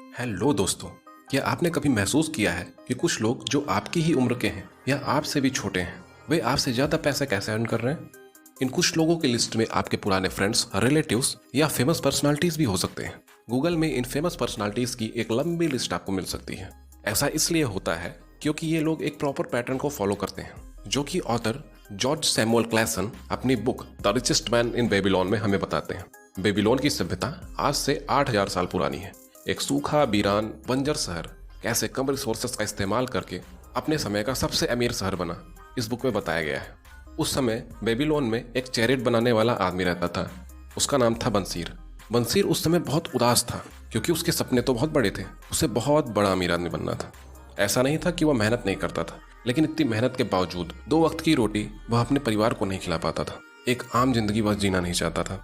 Hello दोस्तों। क्या आपने कभी महसूस किया है कि कुछ लोग जो आपकी ही उम्र के हैं या आपसे भी छोटे हैं, वे आपसे ज्यादा पैसे कैसे अर्न कर रहे हैं? इन कुछ लोगों की लिस्ट में आपके पुराने फ्रेंड्स, रिलेटिव्स या फेमस पर्सनालिटीज भी हो सकते हैं। गूगल में इन फेमस पर्सनालिटीज की एक लंबी लिस्ट आपको मिल सकती है। ऐसा इसलिए होता है क्योंकि ये लोग एक प्रॉपर पैटर्न को फॉलो करते हैं, जो कि ऑथर जॉर्ज सैमुअल क्लैसन अपनी book the richest man in Babylon में हमें बताते हैं। बेबीलोन की सभ्यता आज से 8000 साल पुरानी है। एक सूखा, वीरान, बंजर शहर कैसे कम रिसोर्सेस का इस्तेमाल करके अपने समय का सबसे अमीर शहर बना, इस बुक में बताया गया है। उस समय बेबीलोन में एक चैरिट बनाने वाला आदमी रहता था। उसका नाम था बंसीर। बंसीर उस समय बहुत उदास था क्योंकि उसके सपने तो बहुत बड़े थे। उसे बहुत बड़ा अमीर आदमी बनना था। ऐसा नहीं था कि वह मेहनत नहीं करता था, लेकिन इतनी मेहनत के बावजूद 2 वक्त की रोटी वह अपने परिवार को नहीं खिला पाता था। एक आम जिंदगी वह जीना नहीं चाहता था,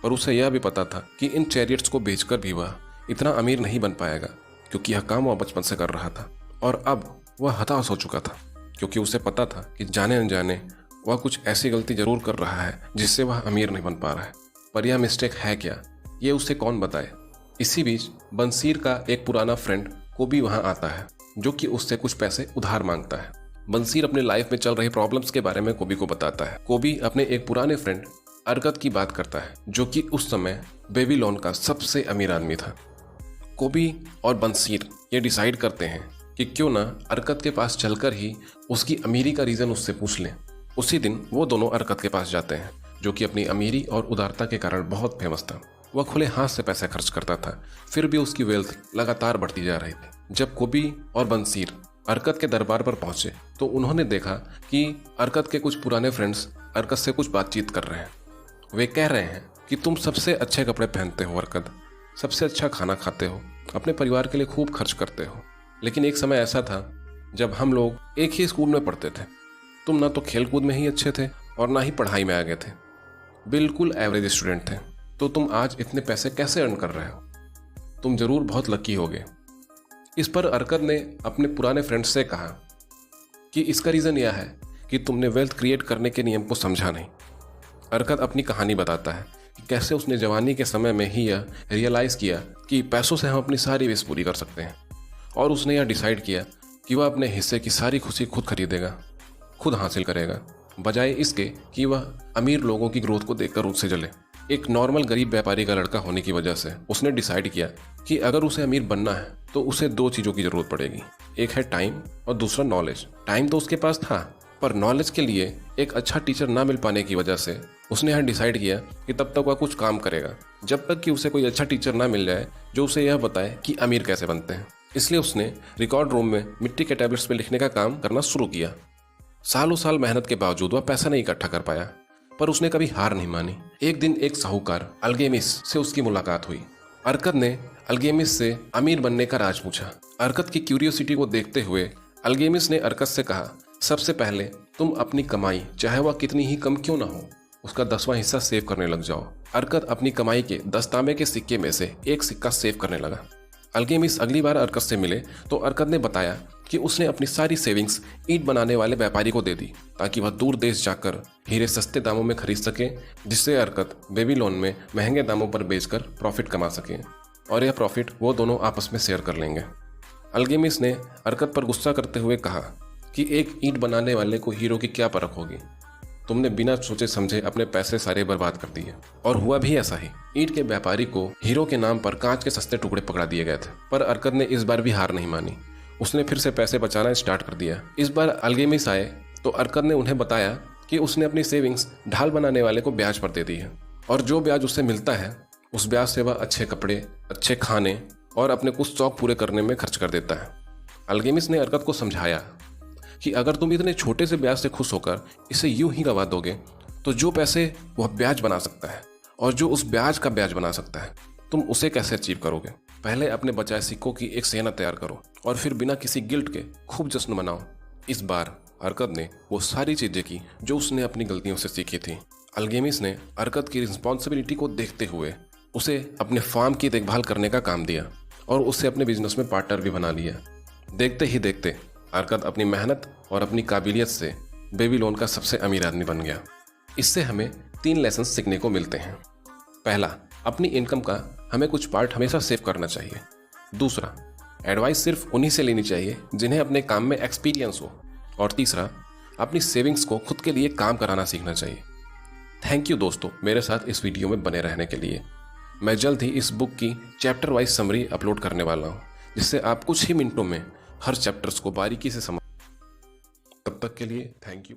पर उसे यह भी पता था कि इन चैरिट्स को बेचकर भी वह इतना अमीर नहीं बन पाएगा, क्योंकि यह काम वह बचपन से कर रहा था। और अब वह हताश हो चुका था क्योंकि उसे पता था कि जाने अनजाने वह कुछ ऐसी गलती जरूर कर रहा है जिससे वह अमीर नहीं बन पा रहा है। पर यह मिस्टेक है क्या, ये उसे कौन बताए? इसी बीच बंसीर का एक पुराना फ्रेंड कोबी वहां आता है, जो कि उससे कुछ पैसे उधार मांगता है। बंसीर अपने लाइफ में चल रही प्रॉब्लम्स के बारे में कोबी को बताता है। कोबी अपने एक पुराने फ्रेंड अरकत की बात करता है, जो कि उस समय बेबीलोन का सबसे अमीर आदमी था। कोबी और बंसीर ये डिसाइड करते हैं कि क्यों ना अरकत के पास चलकर ही उसकी अमीरी का रीज़न उससे पूछ लें। उसी दिन वो दोनों अरकत के पास जाते हैं, जो कि अपनी अमीरी और उदारता के कारण बहुत फेमस था। वह खुले हाथ से पैसे खर्च करता था, फिर भी उसकी वेल्थ लगातार बढ़ती जा रही थी। जब कोबी और बंसीर अरकत के दरबार पर पहुंचे तो उन्होंने देखा कि अरकत के कुछ पुराने फ्रेंड्स अरकत से कुछ बातचीत कर रहे हैं। वे कह रहे हैं कि तुम सबसे अच्छे कपड़े पहनते हो अरकत, सबसे अच्छा खाना खाते हो, अपने परिवार के लिए खूब खर्च करते हो। लेकिन एक समय ऐसा था जब हम लोग एक ही स्कूल में पढ़ते थे। तुम ना तो खेल कूद में ही अच्छे थे और ना ही पढ़ाई में आगे थे, बिल्कुल एवरेज स्टूडेंट थे। तो तुम आज इतने पैसे कैसे अर्न कर रहे हो? तुम जरूर बहुत लकी होगे। इस पर अरकत ने अपने पुराने फ्रेंड से कहा कि इसका रीज़न यह है कि तुमने वेल्थ क्रिएट करने के नियम को समझा नहीं। अरकत अपनी कहानी बताता है कि कैसे उसने जवानी के समय में ही यह रियलाइज़ किया कि पैसों से हम अपनी सारी विश पूरी कर सकते हैं, और उसने यह डिसाइड किया कि वह अपने हिस्से की सारी खुशी खुद खरीदेगा, खुद हासिल करेगा, बजाय इसके कि वह अमीर लोगों की ग्रोथ को देखकर उससे जले। एक नॉर्मल गरीब व्यापारी का लड़का होने की वजह से उसने डिसाइड किया कि अगर उसे अमीर बनना है तो उसे 2 चीज़ों की ज़रूरत पड़ेगी। एक है टाइम और दूसरा नॉलेज। टाइम तो उसके पास था, पर नॉलेज के लिए एक अच्छा टीचर ना मिल पाने की वजह से उसने यह डिसाइड किया कि तब तक वह कुछ काम करेगा जब तक कि उसे कोई अच्छा टीचर ना मिल जाए जो उसे यह बताए कि अमीर कैसे बनते हैं। इसलिए उसने रिकॉर्ड रूम में मिट्टी के टैबलेट्स में लिखने का काम करना शुरू किया। सालों साल मेहनत के बावजूद वह पैसा नहीं इकट्ठा कर पाया, पर उसने कभी हार नहीं मानी। एक दिन एक साहूकार अल्गेमिस से उसकी मुलाकात हुई। अरकत ने अल्गेमिस से अमीर बनने का राज पूछा। अरकत की क्यूरियोसिटी को देखते हुए अल्गेमिस ने अरकत से कहा, सबसे पहले तुम अपनी कमाई, चाहे वह कितनी ही कम क्यों ना हो, उसका 10वां हिस्सा सेव करने लग जाओ। अरकत अपनी कमाई के 10 तांबे के सिक्के में से एक सिक्का सेव करने लगा। अल्गेमिस अगली बार अरकत से मिले तो अरकत ने बताया कि उसने अपनी सारी सेविंग्स ईंट बनाने वाले व्यापारी को दे दी, ताकि वह दूर देश जाकर हीरे सस्ते दामों में खरीद सके, जिससे अरकत बेबीलोन में महंगे दामों पर बेचकर प्रॉफिट कमा सके, और यह प्रॉफिट वो दोनों आपस में शेयर कर लेंगे। अल्गेमिस ने अरकत पर गुस्सा करते हुए कहा कि एक ईंट बनाने वाले को हीरो की क्या परख होगी? तुमने बिना सोचे समझे अपने पैसे सारे बर्बाद कर दिए। और हुआ भी ऐसा ही। ईंट के व्यापारी को हीरो के नाम पर कांच के सस्ते टुकड़े पकड़ा दिए गए थे, पर अरकत ने इस बार भी हार नहीं मानी। उसने फिर से पैसे बचाना स्टार्ट कर दिया। इस बार अल्गेमिस आए तो अरकत ने उन्हें बताया कि उसने अपनी सेविंग्स ढाल बनाने वाले को ब्याज पर दे दी है, और जो ब्याज उससे मिलता है उस ब्याज से वह अच्छे कपड़े, अच्छे खाने और अपने कुछ शौक पूरे करने में खर्च कर देता है। अल्गेमिस ने अरकत को समझाया कि अगर तुम इतने छोटे से ब्याज से खुश होकर इसे यूं ही गवा दोगे तो जो पैसे वह ब्याज बना सकता है और जो उस ब्याज का ब्याज बना सकता है, तुम उसे कैसे अचीव करोगे? पहले अपने बचाए सिक्कों की एक सेना तैयार करो और फिर बिना किसी गिल्ट के खूब जश्न मनाओ। इस बार अरकत ने वो सारी चीजें की जो उसने अपनी गलतियों से सीखी थी। अल्गेमिस ने अरकत की रिस्पॉन्सिबिलिटी को देखते हुए उसे अपने फार्म की देखभाल करने का काम दिया और उसे अपने बिजनेस में पार्टनर भी बना लिया। देखते ही देखते अरकत अपनी मेहनत और अपनी काबिलियत से बेबीलोन का सबसे अमीर आदमी बन गया। इससे हमें 3 लेसन सीखने को मिलते हैं। पहला, अपनी इनकम का हमें कुछ पार्ट हमेशा सेव करना चाहिए। दूसरा, एडवाइस सिर्फ उन्हीं से लेनी चाहिए जिन्हें अपने काम में एक्सपीरियंस हो। और तीसरा, अपनी सेविंग्स को खुद के लिए काम कराना सीखना चाहिए। थैंक यू दोस्तों, मेरे साथ इस वीडियो में बने रहने के लिए। मैं जल्द ही इस बुक की चैप्टर वाइज समरी अपलोड करने वाला हूँ, जिससे आप कुछ ही मिनटों में हर चैप्टर्स को बारीकी से समझ। तब तक के लिए थैंक यू।